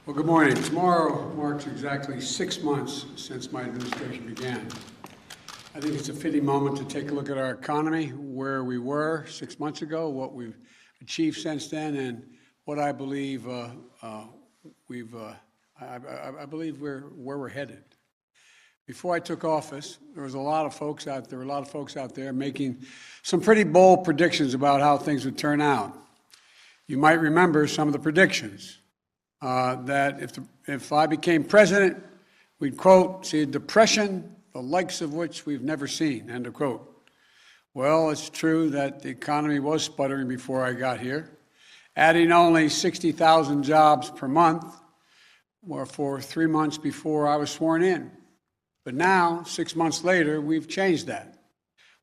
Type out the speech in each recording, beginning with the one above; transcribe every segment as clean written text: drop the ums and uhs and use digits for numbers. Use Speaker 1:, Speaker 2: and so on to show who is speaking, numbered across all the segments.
Speaker 1: Well, good morning. Tomorrow marks exactly 6 months since my administration began. I think it's a fitting moment to take a look at our economy, where we were 6 months ago, what we've achieved since then, and what I believe I believe where we're headed. Before I took office, there were a lot of folks out there making some pretty bold predictions about how things would turn out. You might remember some of the predictions. That if I became president, we'd, quote, see a depression, the likes of which we've never seen, end of quote. Well, it's true that the economy was sputtering before I got here, adding only 60,000 jobs per month or for 3 months before I was sworn in. But now, 6 months later, we've changed that.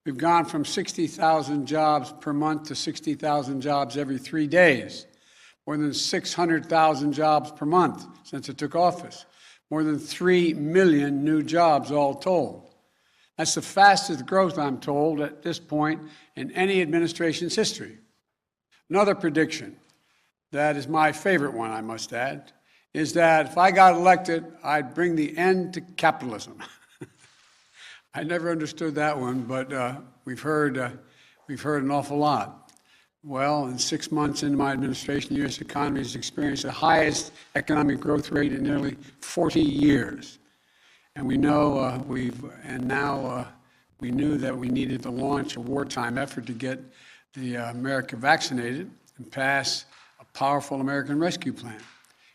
Speaker 1: We've gone from 60,000 jobs per month to 60,000 jobs every 3 days. More than 600,000 jobs per month since I took office. More than 3 million new jobs all told. That's the fastest growth, I'm told, at this point in any administration's history. Another prediction, that is my favorite one, I must add, is that if I got elected, I'd bring the end to capitalism. I never understood that one, but we've heard an awful lot. Well, in 6 months into my administration, the U.S. economy has experienced the highest economic growth rate in nearly 40 years. And we know we knew that we needed to launch a wartime effort to get America vaccinated and pass a powerful American Rescue Plan.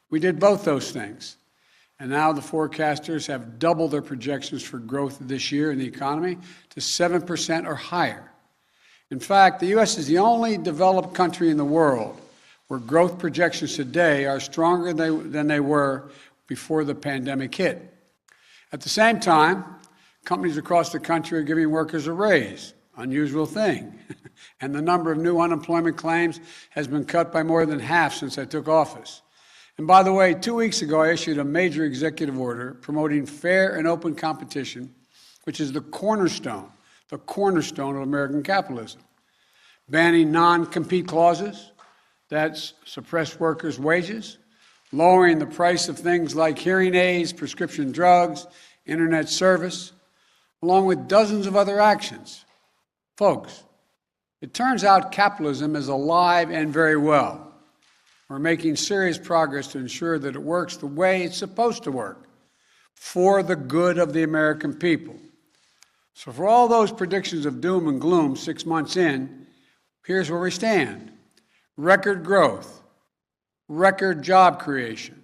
Speaker 1: We did both those things. And now the forecasters have doubled their projections for growth this year in the economy to 7% or higher. In fact, the U.S. is the only developed country in the world where growth projections today are stronger than they were before the pandemic hit. At the same time, companies across the country are giving workers a raise, unusual thing. And the number of new unemployment claims has been cut by more than half since I took office. And by the way, 2 weeks ago, I issued a major executive order promoting fair and open competition, which is the cornerstone of American capitalism. Banning non-compete clauses that suppress workers' wages, lowering the price of things like hearing aids, prescription drugs, internet service, along with dozens of other actions. Folks, it turns out capitalism is alive and very well. We're making serious progress to ensure that it works the way it's supposed to work, for the good of the American people. So for all those predictions of doom and gloom 6 months in, here's where we stand. Record growth, record job creation,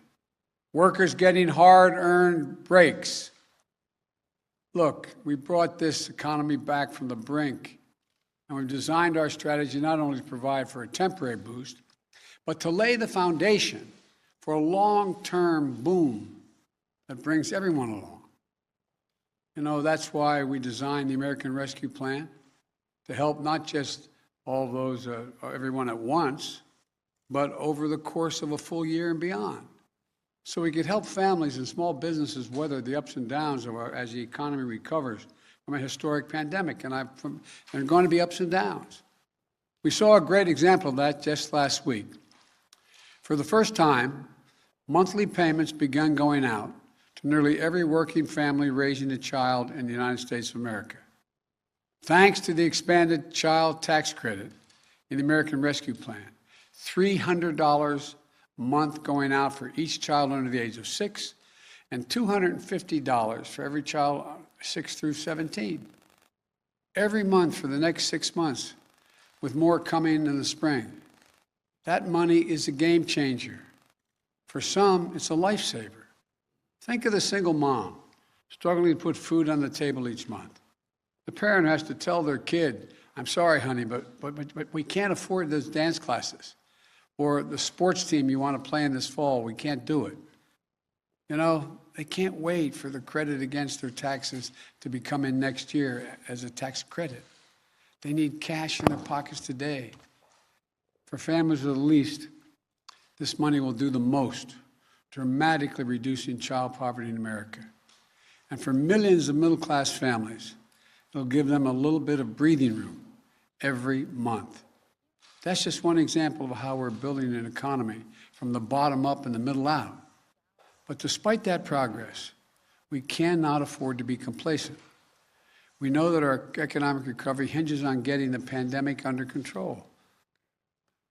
Speaker 1: workers getting hard-earned breaks. Look, we brought this economy back from the brink, and we've designed our strategy not only to provide for a temporary boost, but to lay the foundation for a long-term boom that brings everyone along. You know, that's why we designed the American Rescue Plan, to help not just all those, everyone at once, but over the course of a full year and beyond. So we could help families and small businesses weather the ups and downs as the economy recovers from a historic pandemic. And there are going to be ups and downs. We saw a great example of that just last week. For the first time, monthly payments began going out to nearly every working family raising a child in the United States of America. Thanks to the expanded child tax credit in the American Rescue Plan, $300 a month going out for each child under the age of 6, and $250 for every child 6 through 17. Every month for the next 6 months, with more coming in the spring. That money is a game changer. For some, it's a lifesaver. Think of the single mom struggling to put food on the table each month. The parent has to tell their kid, I'm sorry, honey, but we can't afford those dance classes. Or the sports team you want to play in this fall, we can't do it. You know, they can't wait for the credit against their taxes to be come in next year as a tax credit. They need cash in their pockets today. For families with the least, this money will do the most, dramatically reducing child poverty in America. And for millions of middle-class families, it'll give them a little bit of breathing room every month. That's just one example of how we're building an economy from the bottom up and the middle out. But despite that progress, we cannot afford to be complacent. We know that our economic recovery hinges on getting the pandemic under control.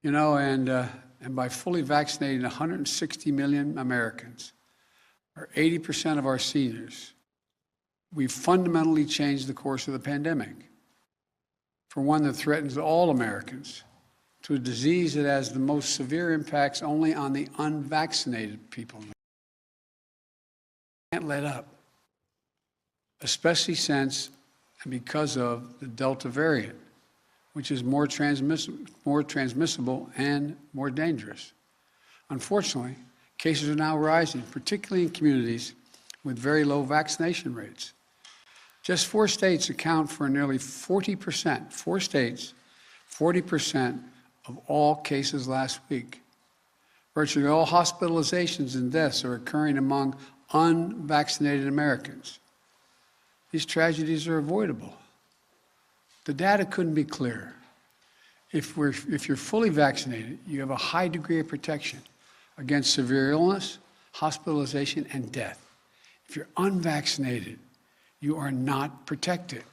Speaker 1: And by fully vaccinating 160 million Americans, or 80% of our seniors, we've fundamentally changed the course of the pandemic from one that threatens all Americans to a disease that has the most severe impacts only on the unvaccinated people. We can't let up, especially since and because of the Delta variant, which is more transmissible and more dangerous. Unfortunately, cases are now rising, particularly in communities with very low vaccination rates. Just 4 states account for nearly 40%, 4 states, 40% of all cases last week. Virtually all hospitalizations and deaths are occurring among unvaccinated Americans. These tragedies are avoidable. The data couldn't be clearer. If you're fully vaccinated, you have a high degree of protection against severe illness, hospitalization, and death. If you're unvaccinated, you are not protected.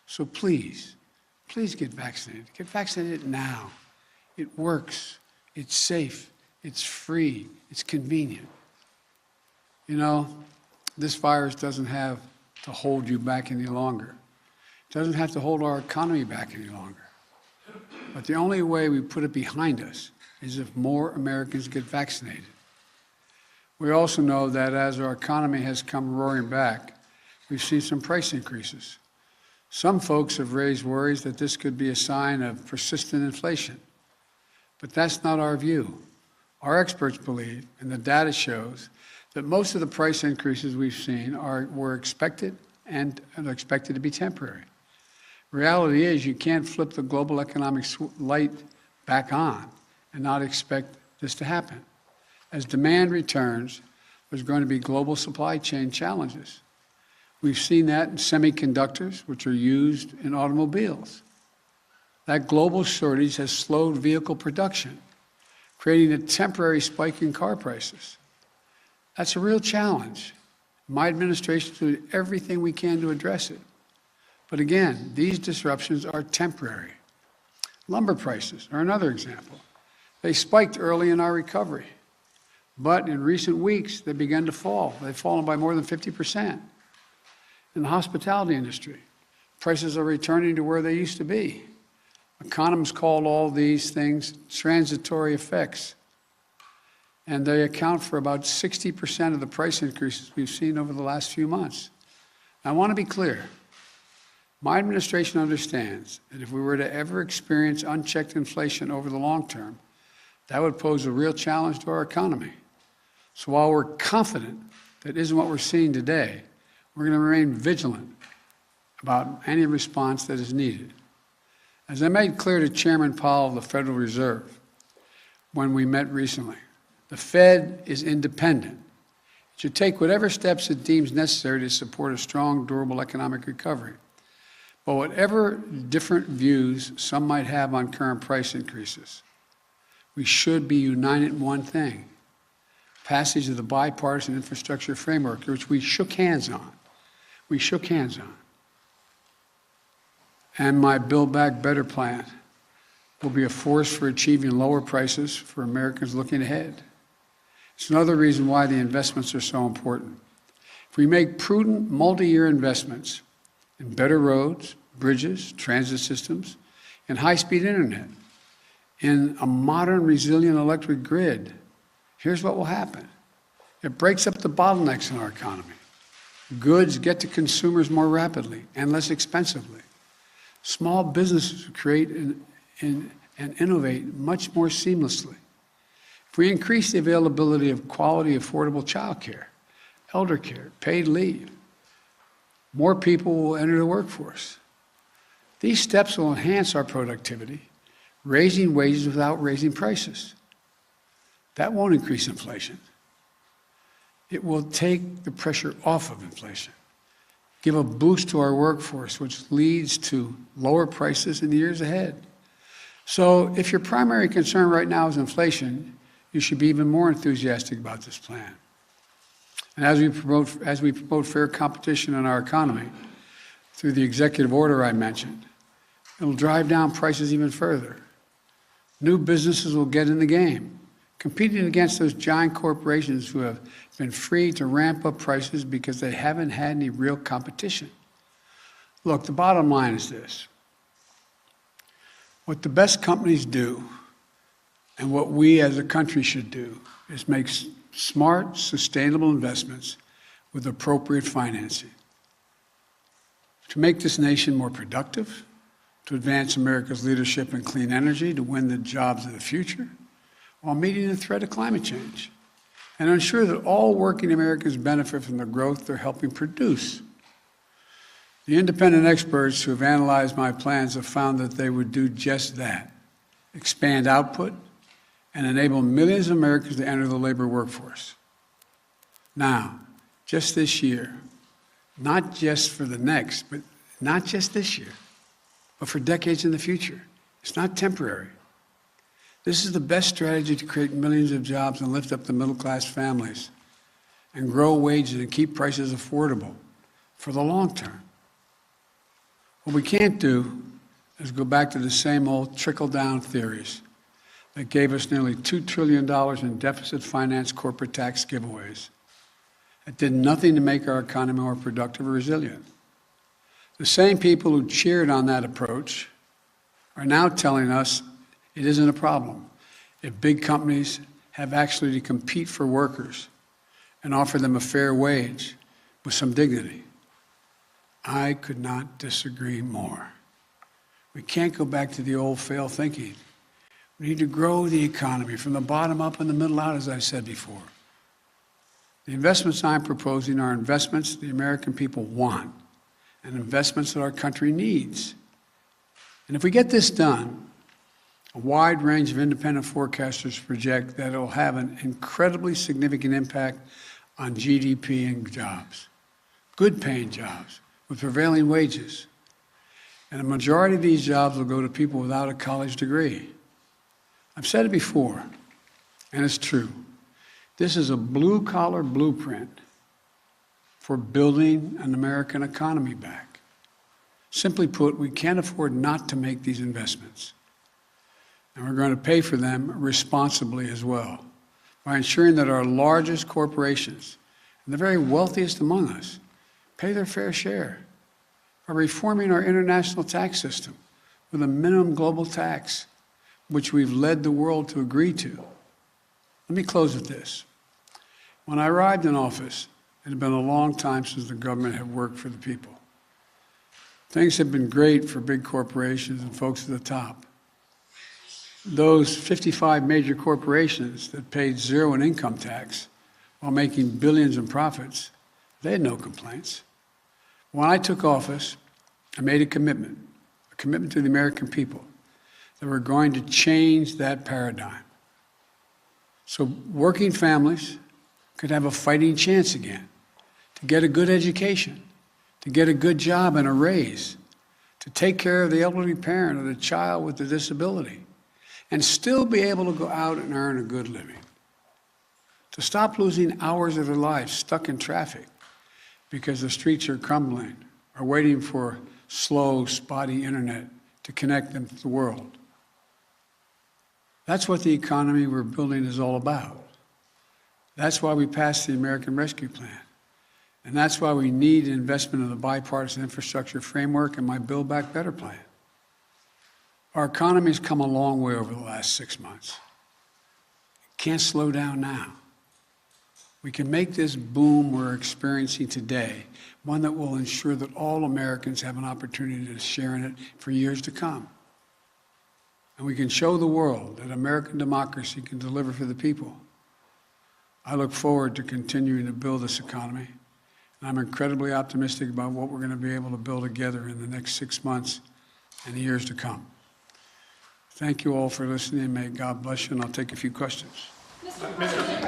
Speaker 1: So please get vaccinated. Get vaccinated now. It works. It's safe. It's free. It's convenient. This virus doesn't have to hold you back any longer. It doesn't have to hold our economy back any longer. But the only way we put it behind us is if more Americans get vaccinated. We also know that as our economy has come roaring back, we've seen some price increases. Some folks have raised worries that this could be a sign of persistent inflation. But that's not our view. Our experts believe, and the data shows, that most of the price increases we've seen were expected and are expected to be temporary. Reality is you can't flip the global economic light back on and not expect this to happen. As demand returns, there's going to be global supply chain challenges. We've seen that in semiconductors, which are used in automobiles. That global shortage has slowed vehicle production, creating a temporary spike in car prices. That's a real challenge. My administration is doing everything we can to address it. But again, these disruptions are temporary. Lumber prices are another example. They spiked early in our recovery, but in recent weeks, they began to fall. They've fallen by more than 50%. In the hospitality industry, prices are returning to where they used to be. Economists call all these things transitory effects, and they account for about 60% of the price increases we've seen over the last few months. Now, I want to be clear. My administration understands that if we were to ever experience unchecked inflation over the long term, that would pose a real challenge to our economy. So while we're confident that isn't what we're seeing today, we're going to remain vigilant about any response that is needed. As I made clear to Chairman Powell of the Federal Reserve when we met recently, the Fed is independent. It should take whatever steps it deems necessary to support a strong, durable economic recovery. But whatever different views some might have on current price increases, we should be united in one thing: passage of the bipartisan infrastructure framework, which we shook hands on. And my Build Back Better plan will be a force for achieving lower prices for Americans looking ahead. It's another reason why the investments are so important. If we make prudent multi-year investments in better roads, bridges, transit systems, and high-speed internet, in a modern, resilient electric grid, here's what will happen. It breaks up the bottlenecks in our economy. Goods get to consumers more rapidly and less expensively. Small businesses create and innovate much more seamlessly. If we increase the availability of quality, affordable child care, elder care, paid leave, more people will enter the workforce. These steps will enhance our productivity, raising wages without raising prices. That won't increase inflation. It will take the pressure off of inflation, give a boost to our workforce, which leads to lower prices in the years ahead. So if your primary concern right now is inflation, you should be even more enthusiastic about this plan. And as we promote fair competition in our economy through the executive order I mentioned, it'll drive down prices even further. New businesses will get in the game, competing against those giant corporations who have been free to ramp up prices because they haven't had any real competition. Look, the bottom line is this. What the best companies do, and what we as a country should do, is make smart, sustainable investments with appropriate financing to make this nation more productive, to advance America's leadership in clean energy, to win the jobs of the future, while meeting the threat of climate change, and ensure that all working Americans benefit from the growth they're helping produce. The independent experts who have analyzed my plans have found that they would do just that, expand output, and enable millions of Americans to enter the labor workforce. Now, just this year, not just for the next, but not just this year, but for decades in the future. It's not temporary. This is the best strategy to create millions of jobs and lift up the middle-class families and grow wages and keep prices affordable for the long term. What we can't do is go back to the same old trickle-down theories that gave us nearly $2 trillion in deficit-financed corporate tax giveaways. It did nothing to make our economy more productive or resilient. The same people who cheered on that approach are now telling us it isn't a problem if big companies have actually to compete for workers and offer them a fair wage with some dignity. I could not disagree more. We can't go back to the old failed thinking. We need to grow the economy from the bottom up and the middle out, as I said before. The investments I'm proposing are investments the American people want and investments that our country needs. And if we get this done, a wide range of independent forecasters project that it will have an incredibly significant impact on GDP and jobs, good-paying jobs with prevailing wages. And a majority of these jobs will go to people without a college degree. I've said it before, and it's true. This is a blue-collar blueprint for building an American economy back. Simply put, we can't afford not to make these investments. And we're going to pay for them responsibly as well, by ensuring that our largest corporations and the very wealthiest among us pay their fair share, by reforming our international tax system with a minimum global tax, which we've led the world to agree to. Let me close with this. When I arrived in office, it had been a long time since the government had worked for the people. Things had been great for big corporations and folks at the top. Those 55 major corporations that paid zero in income tax while making billions in profits, they had no complaints. When I took office, I made a commitment to the American people, that we're going to change that paradigm. So working families could have a fighting chance again to get a good education, to get a good job and a raise, to take care of the elderly parent or the child with a disability, and still be able to go out and earn a good living. To stop losing hours of their lives stuck in traffic because the streets are crumbling or waiting for slow, spotty internet to connect them to the world. That's what the economy we're building is all about. That's why we passed the American Rescue Plan. And that's why we need investment in the bipartisan infrastructure framework and my Build Back Better plan. Our economy has come a long way over the last 6 months. It can't slow down now. We can make this boom we're experiencing today one that will ensure that all Americans have an opportunity to share in it for years to come. And we can show the world that American democracy can deliver for the people. I look forward to continuing to build this economy, and I'm incredibly optimistic about what we're going to be able to build together in the next 6 months and the years to come. Thank you all for listening. May God bless you, and I'll take a few questions.
Speaker 2: Mr. President,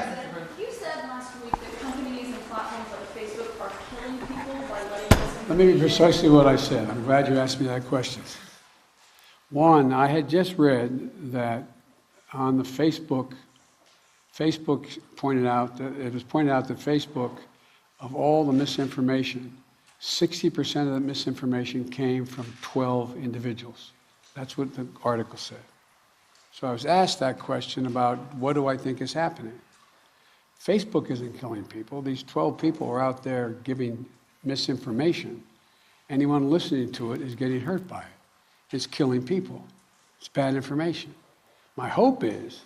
Speaker 2: you said last week that companies and platforms like Facebook are killing people by letting us.
Speaker 1: Let me be precisely what I said. I'm glad you asked me that question. One, I had just read that on the Facebook pointed out that it was pointed out that Facebook of all the misinformation, 60% of the misinformation came from 12 individuals. That's what the article said. So I was asked that question about what do I think is happening. Facebook isn't killing people. These 12 people are out there giving misinformation. Anyone listening to it is getting hurt by it. It's killing people. It's bad information. My hope is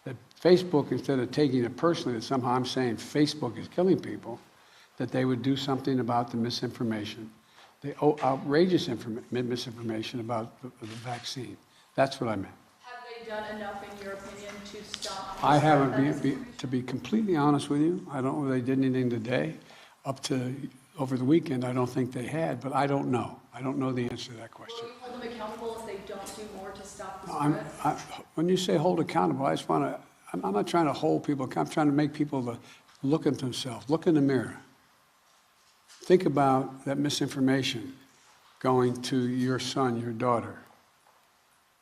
Speaker 1: that Facebook, instead of taking it personally that somehow I'm saying Facebook is killing people, that they would do something about the misinformation, the outrageous misinformation about the vaccine. That's what I meant.
Speaker 2: Have they done enough, in your opinion, to stop?
Speaker 1: I haven't, to be completely honest with you, I don't know if they did anything today. Up to over the weekend, I don't think they had, but I don't know. I don't know the answer to that question.
Speaker 2: Will you hold them accountable if they don't do more to stop the spread?
Speaker 1: When you say hold accountable, I just want to, I'm not trying to hold people accountable. I'm trying to make people to look at themselves, look in the mirror. Think about that misinformation going to your son, your daughter,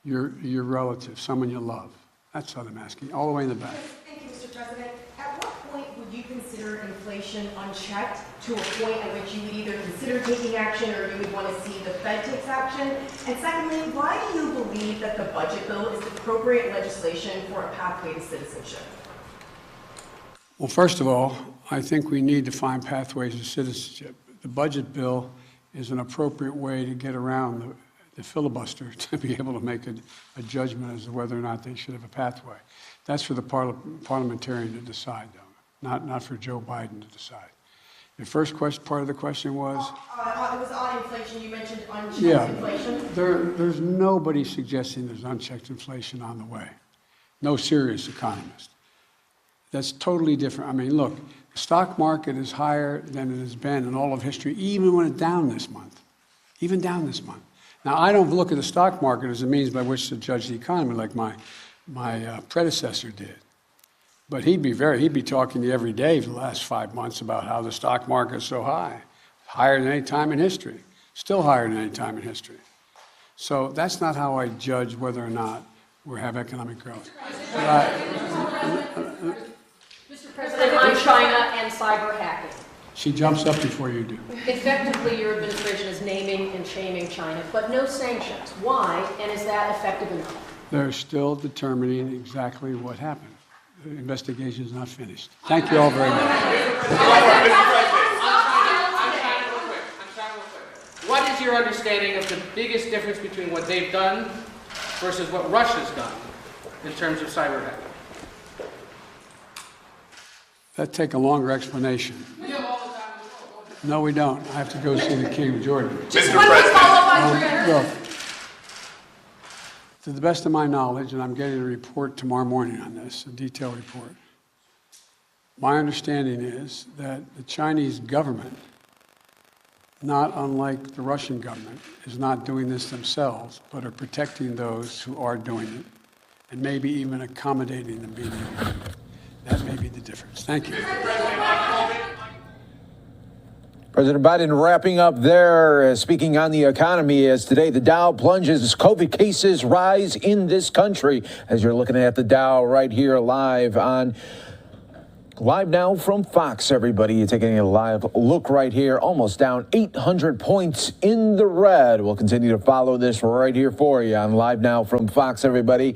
Speaker 1: your relative, someone you love. That's what I'm asking, all the way in the back.
Speaker 3: Thank you, Mr. President. At what point would you consider inflation unchecked to a point at which you would either consider taking action or you would want to see the Fed takes action? And secondly, why do you believe that the budget bill is appropriate legislation for a pathway to citizenship?
Speaker 1: Well, first of all, I think we need to find pathways to citizenship. The budget bill is an appropriate way to get around the filibuster to be able to make a judgment as to whether or not they should have a pathway. That's for the parliamentarian to decide, though, not for Joe Biden to decide. The first part of the question was?
Speaker 3: It was on inflation. You mentioned unchecked inflation.
Speaker 1: There's nobody suggesting there's unchecked inflation on the way. No serious economist. That's totally different. I mean, look, the stock market is higher than it has been in all of history, even when it's down this month. Even down this month. Now, I don't look at the stock market as a means by which to judge the economy like my predecessor did. But he'd be talking to you every day for the last 5 months about how the stock market is so high, higher than any time in history, still higher than any time in history. So that's not how I judge whether or not we have economic growth.
Speaker 4: Mr. President, on China and cyber hacking.
Speaker 1: She jumps up before you do.
Speaker 4: Effectively, your administration is naming and shaming China, but no sanctions. Why, and is that effective enough?
Speaker 1: They're still determining exactly what happened. The investigation is not finished. Thank you all very much.
Speaker 5: What is your understanding of the biggest difference between what they've done versus what Russia's done in terms of cyber hacking?
Speaker 1: That'd take a longer explanation. No, we don't. I have to go see the King of Jordan.
Speaker 2: Just one quick follow-up on Twitter.
Speaker 1: Look, to the best of my knowledge, and I'm getting a report tomorrow morning on this, a detailed report, my understanding is that the Chinese government, not unlike the Russian government, is not doing this themselves, but are protecting those who are doing it, and maybe even accommodating them being doing it. That may be the difference. Thank you.
Speaker 6: President Biden wrapping up there, speaking on the economy as today the Dow plunges as COVID cases rise in this country. As you're looking at the Dow right here live now from Fox, everybody. You're taking a live look right here, almost down 800 points in the red. We'll continue to follow this right here for you on Live Now from Fox, everybody.